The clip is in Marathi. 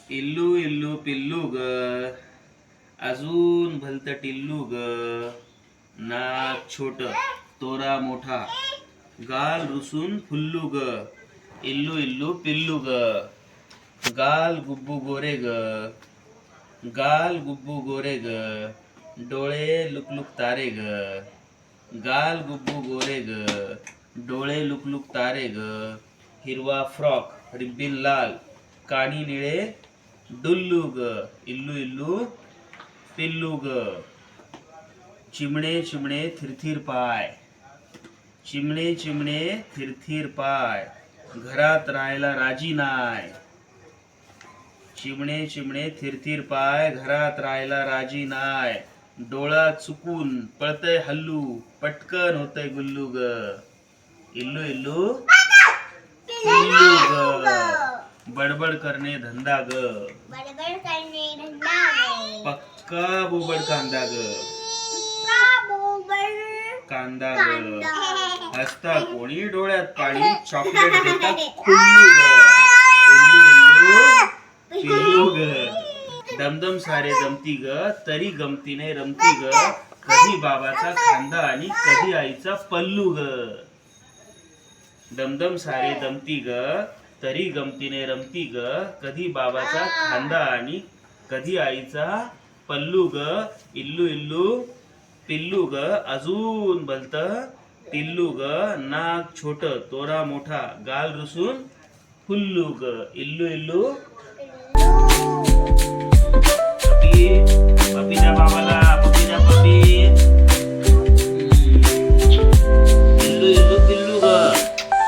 इल्लू इल्लू पिल्लू ग, अजून भलत टिल्लू ग. नाक छोट, तोरा मोठा, गाल रुसून फुल्लू ग. इल्लू इल्लू पिल्लू ग. गाल गुब्बू गोरे ग, गाल गुब्बू गोरे ग. डोळे लुकलुक तारे ग, गाल गुब्बू गोरे ग. डोळे लुकलुक तारे ग. हिरवा फ्रॉक, रिब्बिन लाल, कानी निळे डुल्लू ग. इल्लू इल्लू पिल्लू ग. चिमणे चिमणे थिरथिर पाय, चिमणे चिमणे थिरथिर पाय. घरात राहायला राजी नाय. चिमणे चिमणे थिरथिर पाय, घरात राहायला राजी नाय. डोळा चुकून पळतय हल्लू, पटकन होतय गुल्लू ग. इल्लू इल्लू पिल्लू ग. बडबड करणे धंदा ग, बडबड करणे धंदा ग. पक्का बोबड कांदा ग, कांदा ग. हसता कोणी डोळ्यात पाणी, चॉकलेट देतात खुल्लू ग. इल्लू इल्लू पिल्लू ग. दमदम सारे जमती ग, तरी गमतीने रमती ग. कधी बाबाचा खांदा आणि कधी आईचा पल्लू ग. दमदम सारे दमती ग, तरी गमतीने रमती ग. कधी बाबाचा खांदा आणि कधी आईचा पल्लू ग. इल्लू इल्लू पिल्लू ग, अजून भलत टिल्लू ग. नाक छोट, तोरा मोठा, गाल रुसून फुल्लू ग. इल्लू इल्लू पपी, पपी द्या बाबाला, पपी द्या पपी.